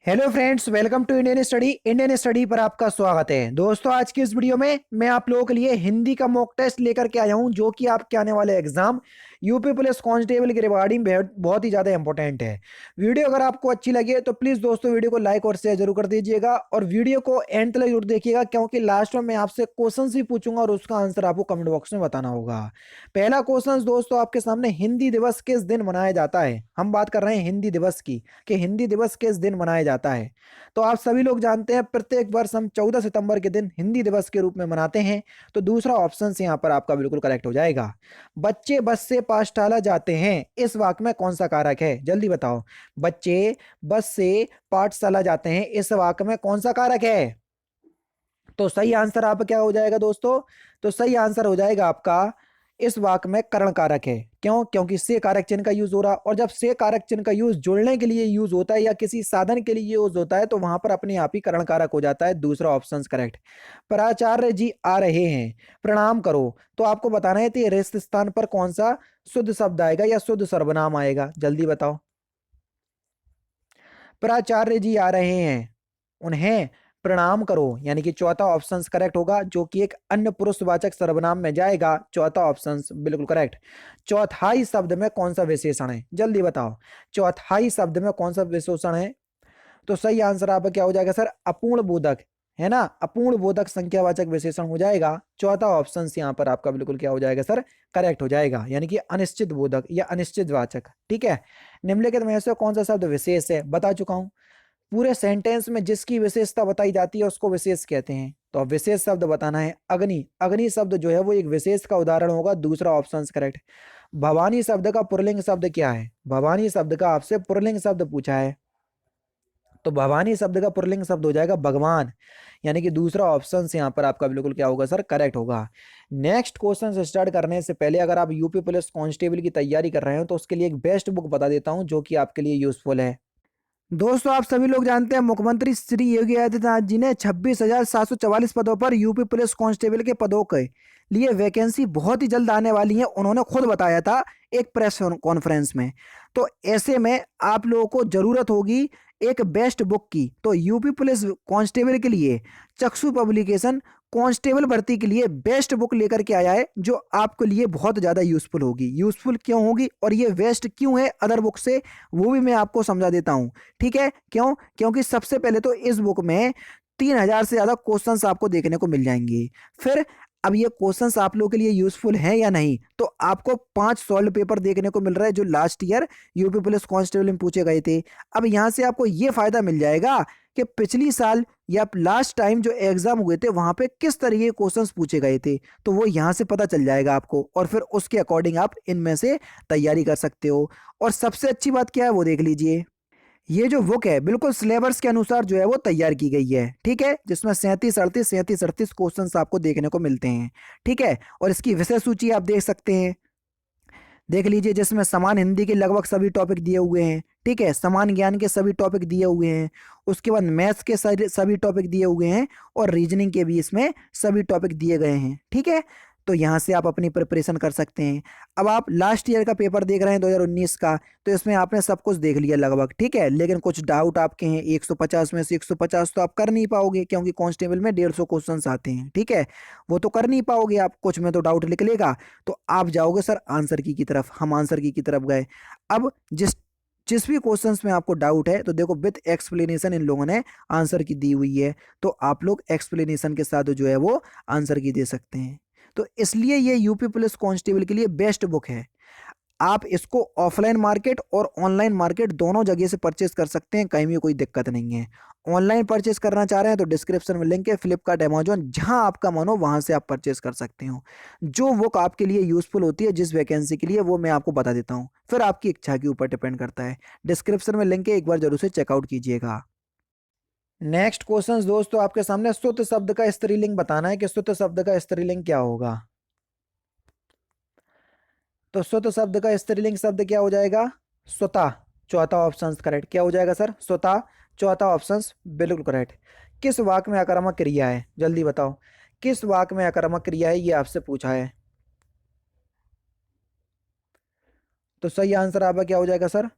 Hello friends, welcome to Indian study पर आपका स्वागत है। दोस्तों, आज की इस वीडियो में मैं आप लोगों के लिए हिंदी का मॉक टेस्ट लेकर के आया हूं, जो कि आपके आने वाले एग्जाम यूपी पुलिस कांस्टेबल के रिगार्डिंग बहुत ही ज़्यादा इंपॉर्टेंट है। वीडियो अगर आपको अच्छी लगे तो प्लीज़ दोस्तों वीडियो को लाइक और शेयर जरूर कर दीजिएगा और वीडियो को एंड तक जरूर देखिएगा, क्योंकि लास्ट में मैं आपसे क्वेश्चन भी पूछूंगा और उसका आंसर आपको कमेंट बॉक्स में बताना होगा। पहला क्वेश्चन दोस्तों आपके सामने, हिंदी दिवस किस दिन मनाया जाता है। हम बात कर रहे हैं हिंदी दिवस की कि हिंदी दिवस किस दिन मनाया जाता है। तो आप सभी लोग जानते हैं प्रत्येक वर्ष हम 14 सितंबर के दिन हिंदी दिवस के रूप में मनाते हैं। तो दूसरा ऑप्शन यहाँ पर आपका बिल्कुल करेक्ट हो जाएगा। बच्चे बस से पाठशाला जाते हैं, इस वाक्य में कौन सा कारक है, जल्दी बताओ। बच्चे बस से पाठशाला जाते हैं, इस वाक्य में कौन सा कारक है। तो सही आंसर आपका क्या हो जाएगा दोस्तों। तो सही आंसर हो जाएगा आपका, इस वाक्य में करण कारक है। क्यों? क्योंकि से कारक चिन्ह का यूज हो रहा, और जब से कारक चिन्ह का यूज जुड़ने के लिए यूज होता है या किसी साधन के लिए यूज होता है तो वहां पर अपने आप ही करण कारक हो जाता है। दूसरा ऑप्शन करेक्ट। प्राचार्य जी आ रहे हैं, प्रणाम करो, तो आपको बताना है कि रिक्त स्थान पर कौन सा शुद्ध शब्द आएगा या शुद्ध सर्वनाम आएगा, जल्दी बताओ। प्राचार्य जी आ रहे हैं, उन्हें प्रणाम करो, यानी कि चौथा ऑप्शन करेक्ट होगा, जो कि एक अन्य पुरुषवाचक सर्वनाम में जाएगा। चौथा ऑप्शन बिल्कुल करेक्ट। चौथाई शब्द में कौन सा विशेषण है, जल्दी बताओ। चौथाई शब्द में कौन सा विशेषण है। तो सही आंसर आपका क्या हो जाएगा सर, अपूर्ण बोधक, है ना। अपूर्ण बोधक संख्यावाचक विशेषण हो जाएगा। चौथा ऑप्शन यहाँ पर आपका बिल्कुल क्या हो जाएगा सर, करेक्ट हो जाएगा, यानी कि अनिश्चित बोधक या अनिश्चित वाचक। ठीक है। निम्नलिखित में से कौन सा शब्द विशेष है, बता चुका हूं। पूरे सेंटेंस में जिसकी विशेषता बताई जाती है उसको विशेष कहते हैं। तो अब विशेष शब्द बताना है। अग्नि, अग्नि शब्द जो है वो एक विशेष का उदाहरण होगा। दूसरा ऑप्शन करेक्ट। भवानी शब्द का पुल्लिंग शब्द क्या है, भवानी शब्द का आपसे पुल्लिंग शब्द पूछा है। तो भवानी शब्द का पुल्लिंग शब्द हो जाएगा भगवान, यानी कि दूसरा ऑप्शन से यहाँ पर आपका बिल्कुल क्या होगा सर, करेक्ट होगा। नेक्स्ट क्वेश्चन से स्टार्ट करने से पहले, अगर आप यूपी पुलिस कांस्टेबल की तैयारी कर रहे हो तो उसके लिए एक बेस्ट बुक बता देता हूँ जो कि आपके लिए यूजफुल है। दोस्तों, आप सभी लोग जानते हैं मुख्यमंत्री श्री योगी आदित्यनाथ जी ने 26,744 पदों पर यूपी पुलिस कांस्टेबल के पदों के लिए वैकेंसी बहुत ही जल्द आने वाली है, उन्होंने खुद बताया था एक प्रेस कॉन्फ्रेंस में। तो ऐसे में आप लोगों को जरूरत होगी एक बेस्ट बुक की। तो यूपी पुलिस कांस्टेबल के लिए चक्षु पब्लिकेशन कांस्टेबल भर्ती के लिए बेस्ट बुक लेकर के आया है, जो आपके लिए बहुत ज़्यादा यूजफुल होगी। यूजफुल क्यों होगी और ये बेस्ट क्यों है अदर बुक से, वो भी मैं आपको समझा देता हूँ। ठीक है, क्यों? क्योंकि सबसे पहले तो इस बुक में 3,000 से ज्यादा क्वेश्चंस आपको देखने को मिल जाएंगे। फिर अब ये क्वेश्चंस आप लोगों के लिए यूजफुल है या नहीं, तो आपको 5 सॉल्व पेपर देखने को मिल रहा है जो last year UP police constable में पूछे गए थे। अब यहां से आपको ये फायदा मिल जाएगा कि पिछली साल या लास्ट टाइम जो एग्जाम हुए थे वहां पे किस तरीके के क्वेश्चंस पूछे गए थे, तो वो यहां से पता चल जाएगा आपको, और फिर उसके अकॉर्डिंग आप इनमें से तैयारी कर सकते हो। और सबसे अच्छी बात क्या है वो देख लीजिए, ये जो बुक है बिल्कुल सिलेबस के अनुसार जो है वो तैयार की गई है। ठीक है, जिसमें 37 38 क्वेश्चंस आपको देखने को मिलते हैं। ठीक है, और इसकी विषय सूची आप देख सकते हैं, देख लीजिए, जिसमें समान हिंदी के लगभग सभी टॉपिक दिए हुए हैं। ठीक है, समान ज्ञान के सभी टॉपिक दिए हुए हैं। उसके बाद मैथ्स के सभी टॉपिक दिए हुए हैं, और रीजनिंग के भी इसमें सभी टॉपिक दिए गए हैं। ठीक है, तो यहाँ से आप अपनी प्रिपरेशन कर सकते हैं। अब आप लास्ट ईयर का पेपर देख रहे हैं 2019 का, तो इसमें आपने सब कुछ देख लिया लगभग। ठीक है, लेकिन कुछ डाउट आपके हैं, 150 में से 150 तो आप कर नहीं पाओगे, क्योंकि कांस्टेबल में 150 क्वेश्चंस आते हैं। ठीक है, वो तो कर नहीं पाओगे आप, कुछ में तो डाउट निकलेगा। तो आप जाओगे सर आंसर की तरफ, हम आंसर की तरफ गए। अब जिस जिस भी क्वेश्चंस में आपको डाउट है तो देखो विद एक्सप्लेनेशन इन लोगों ने आंसर की दी हुई है, तो आप लोग एक्सप्लेनेशन के साथ जो है वो आंसर की दे सकते हैं। तो इसलिए ये यूपी पुलिस कांस्टेबल के लिए बेस्ट बुक है। आप इसको ऑफलाइन मार्केट और ऑनलाइन मार्केट दोनों जगह से परचेस कर सकते हैं, कहीं भी कोई दिक्कत नहीं है। ऑनलाइन परचेस करना चाह रहे हैं तो डिस्क्रिप्शन में लिंक है, फ्लिपकार्ट अमेजोन जहां आपका मन हो वहां से आप परचेस कर सकते हो। जो बुक आपके लिए यूजफुल होती है जिस वैकेंसी के लिए, वो मैं आपको बता देता हूँ, फिर आपकी इच्छा के ऊपर डिपेंड करता है। डिस्क्रिप्शन में लिंक है, एक बार जरूर से चेकआउट कीजिएगा। नेक्स्ट क्वेश्चन दोस्तों आपके सामने, सुत शब्द का स्त्रीलिंग बताना है कि सुत शब्द का स्त्रीलिंग क्या होगा। तो सुत शब्द का स्त्रीलिंग शब्द क्या हो जाएगा, सुता। चौथा ऑप्शन करेक्ट, क्या हो जाएगा सर, सुता। चौथा ऑप्शन बिल्कुल करेक्ट। किस वाक्य में आक्रामक क्रिया है, जल्दी बताओ। किस वाक्य में आक्रामक क्रिया है, ये आपसे पूछा है। तो सही आंसर आपका क्या हो जाएगा सर,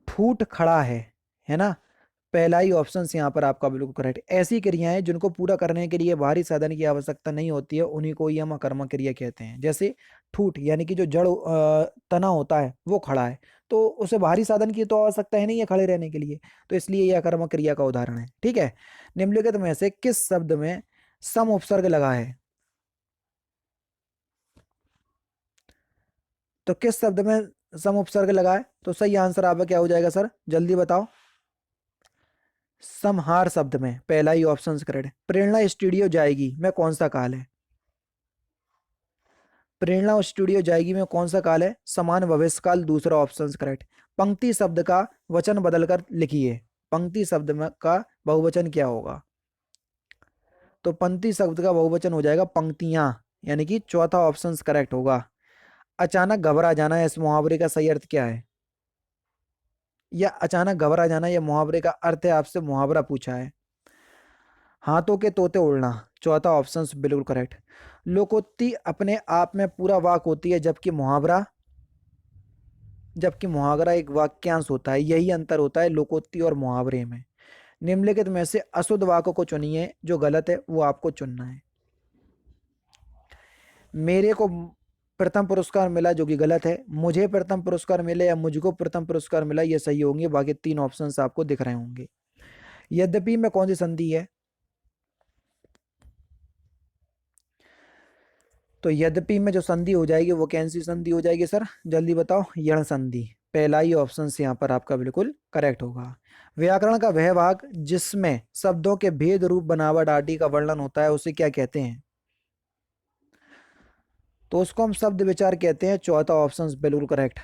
फूट खड़ा है ना। पहला ही ऑप्शन यहाँ पर आपका बिल्कुल करेक्ट। ऐसी क्रियाएं जिनको पूरा करने के लिए बाहरी साधन की आवश्यकता नहीं होती है उन्हीं को ही हम अकर्मक क्रिया कहते हैं। जैसे ठूठ यानी कि जो जड़ तना होता है वो खड़ा है, तो उसे बाहरी साधन की तो आवश्यकता है नहीं है खड़े रहने के लिए, तो इसलिए यह अकर्मक क्रिया का उदाहरण है। ठीक है। निम्नलिखित में से किस शब्द में सम उपसर्ग लगा है? तो किस शब्द में सम उपसर्ग लगा है? तो सही आंसर आपका क्या हो जाएगा सर, जल्दी बताओ। समहार शब्द में, पहला ही ऑप्शन करेक्ट। प्रेरणा स्टूडियो जाएगी में कौन सा काल है? प्रेरणा स्टूडियो जाएगी में कौन सा काल है? समान भविष्य काल, दूसरा ऑप्शन करेक्ट। पंक्ति शब्द का वचन बदलकर लिखिए। पंक्ति शब्द में का बहुवचन क्या होगा? तो पंक्ति शब्द का बहुवचन हो जाएगा पंक्तियां, यानी कि चौथा ऑप्शन करेक्ट होगा। अचानक घबरा जाना, इस मुहावरे का सही अर्थ क्या है? या अचानक घबरा जाना यह मुहावरे का अर्थ है, आपसे मुहावरा पूछा है। हाथों के तोते उड़ना, चौथा ऑप्शन बिल्कुल करेक्ट। लोकोक्ति अपने आप में पूरा वाक्य होती है, जबकि मुहावरा एक वाक्यांश होता है। यही अंतर होता है लोकोक्ति और मुहावरे में। निम्नलिखित में से अशुद्ध वाक्य को चुनिए, जो गलत है वो आपको चुनना है। मेरे को प्रथम पुरस्कार मिला, जो कि गलत है। मुझे प्रथम पुरस्कार मिले या मुझको प्रथम पुरस्कार मिला, ये सही होंगे। बाकी तीन ऑप्शंस आपको दिख रहे होंगे। यद्यपि में कौन सी संधि है? तो यद्यपि में जो संधि हो जाएगी वो कौन सी संधि हो जाएगी सर, जल्दी बताओ। यण संधि, पहला ही ऑप्शन यहाँ पर आपका बिल्कुल करेक्ट होगा। व्याकरण का वह भाग जिसमें शब्दों के भेद रूप बनावट आदि का वर्णन होता है उसे क्या कहते हैं? तो उसको हम शब्द विचार कहते हैं, चौथा ऑप्शन बिल्कुल करेक्ट।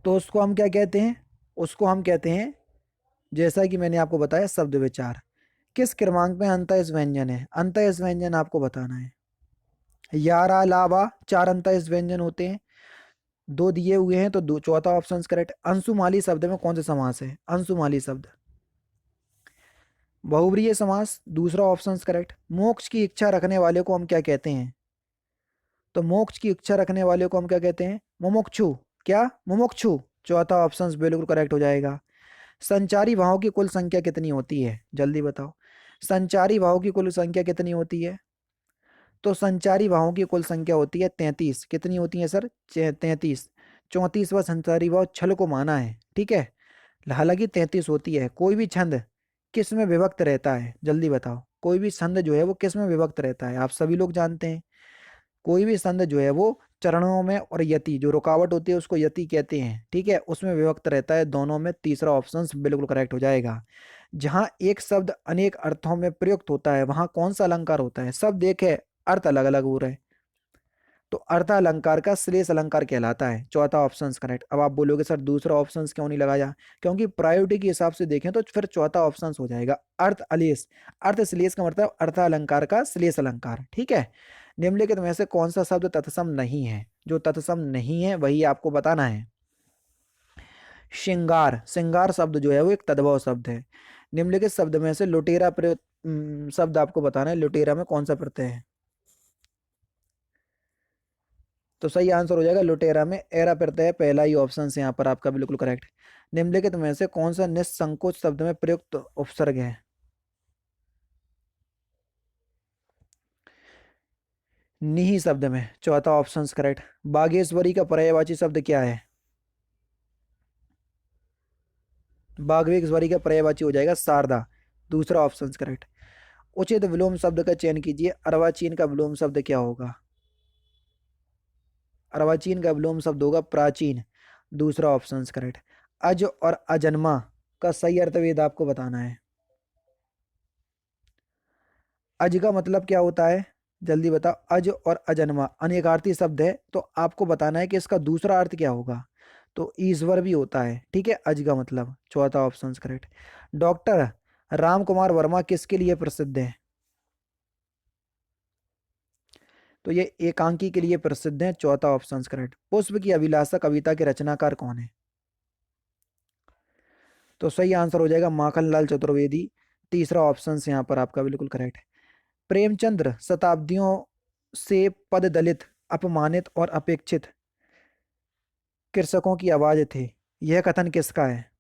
तो उसको हम क्या कहते हैं? उसको हम कहते हैं, जैसा कि मैंने आपको बताया, शब्द विचार। किस क्रमांक में अंतः व्यंजन है? अंतः व्यंजन आपको बताना है। यारा लावा चार अंतः व्यंजन होते हैं, दो दिए हुए हैं, तो दो, चौथा ऑप्शन करेक्ट। अंशुमाली शब्द में कौन सा समास है? अंशुमाली शब्द बहुव्रीहि समास, दूसरा ऑप्शन करेक्ट। मोक्ष की इच्छा रखने वाले को हम क्या कहते हैं? तो मोक्ष की इच्छा रखने वाले को हम क्या कहते हैं? मुमुक्षु। क्या? मुमुक्षु, चौथा ऑप्शन बिल्कुल करेक्ट हो जाएगा। संचारी भावों की कुल संख्या कितनी होती है? जल्दी बताओ। संचारी भावों की कुल संख्या कितनी होती है? तो संचारी भावों की कुल संख्या होती है 33। कितनी होती है सर? 33। 34वां संचारी भाव छल को माना है, ठीक है। हालांकि 33 होती है। कोई भी छंद किस में विभक्त रहता है? जल्दी बताओ। कोई भी छंद जो है वो किस में विभक्त रहता है? आप सभी लोग जानते हैं। कोई भी छंद जो है वो चरणों में और यति, जो रुकावट होती है उसको यति कहते हैं, ठीक है, उसमें विभक्त रहता है दोनों में। तीसरा ऑप्शन बिल्कुल करेक्ट हो जाएगा। जहां एक शब्द अनेक अर्थों में प्रयुक्त होता है वहां कौन सा अलंकार होता है? शब्द एक है, अर्थ अलग अलग हो रहे हैं, तो अर्थ अलंकार का श्लेष अलंकार कहलाता है। चौथा ऑप्शन करेक्ट। अब आप बोलोगे सर दूसरा ऑप्शन क्यों नहीं लगाया? क्योंकि प्रायोरिटी के हिसाब से देखें तो फिर चौथा ऑप्शन हो जाएगा अर्थ अलेश। अर्थ श्लेष का मतलब अर्थ अलंकार का श्लेष अलंकार, ठीक है। निम्नलिखित में से कौन सा शब्द तत्सम नहीं है? जो तत्सम नहीं है वही आपको बताना है। श्रृंगार, श्रृंगार शब्द जो है वो एक तद्भव शब्द है। निम्नलिखित शब्द में से लुटेरा शब्द आपको बताना है, लुटेरा में कौन सा प्रत्यय है? तो सही आंसर हो जाएगा लुटेरा में एरा प्रत्यय है, पहला ही ऑप्शन से यहाँ पर आपका बिल्कुल करेक्ट। निम्नलिखित में से कौन सा निस्संकोच शब्द में प्रयुक्त उपसर्ग है? निही शब्द में, चौथा ऑप्शन करेक्ट। बागेश्वरी का पर्यायवाची शब्द क्या है? बागेश्वरी का पर्यायवाची हो जाएगा शारदा, दूसरा ऑप्शन करेक्ट। उचित विलोम शब्द का चयन कीजिए। अर्वाचीन का विलोम शब्द क्या होगा? अर्वाचीन का विलोम शब्द होगा प्राचीन, दूसरा ऑप्शन करेक्ट। अज और अजन्मा का सही अर्थवेद आपको बताना है। अज का मतलब क्या होता है? जल्दी बताओ। अज और अजन्मा अनेकार्थी शब्द है, तो आपको बताना है कि इसका दूसरा अर्थ क्या होगा। तो ईश्वर भी होता है, ठीक है, अज का मतलब, चौथा option correct. Doctor Ram Kumar Verma किसके लिए प्रसिद्ध है? तो ये एकांकी के लिए प्रसिद्ध है, चौथा ऑप्शन करेक्ट। पुष्प की अभिलाषा कविता के रचनाकार कौन है? तो सही आंसर हो जाएगा माखनलाल चतुर्वेदी, तीसरा ऑप्शन यहाँ पर आपका बिल्कुल करेक्ट है। प्रेमचंद्र शताब्दियों से पद दलित, अपमानित और अपेक्षित कृषकों की आवाज थे, यह कथन किसका है?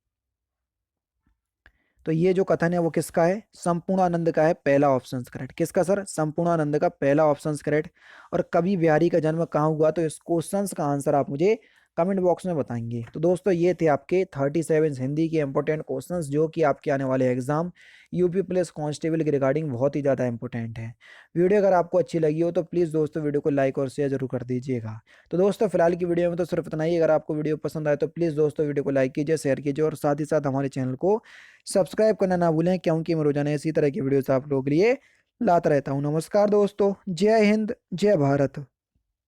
तो ये जो कथन है वो किसका है? संपूर्णानंद का है, पहला ऑप्शन करेक्ट। किसका सर? संपूर्णानंद का पहला ऑप्शन करेक्ट। और कवि बिहारी का जन्म कहाँ हुआ? तो इस क्वेश्चन का आंसर आप मुझे कमेंट बॉक्स में बताएंगे। तो दोस्तों ये थे आपके 37 हिंदी के इंपॉर्टेंट क्वेश्चंस जो कि आपके आने वाले एग्जाम यूपी पुलिस कांस्टेबल के रिगार्डिंग बहुत ही ज़्यादा इंपॉर्टेंट है। वीडियो अगर आपको अच्छी लगी हो तो प्लीज़ दोस्तों वीडियो को लाइक और शेयर जरूर कर दीजिएगा। तो दोस्तों फिलहाल की वीडियो में तो सिर्फ इतना ही। अगर आपको वीडियो पसंद आए तो प्लीज़ दोस्तों वीडियो को लाइक कीजिए, शेयर कीजिए और साथ ही साथ हमारे चैनल को सब्सक्राइब करना ना भूलें, क्योंकि मैं रोजाना इसी तरह की वीडियोस आप लोगों के लिए लाता रहता हूँ। नमस्कार दोस्तों, जय हिंद, जय भारत।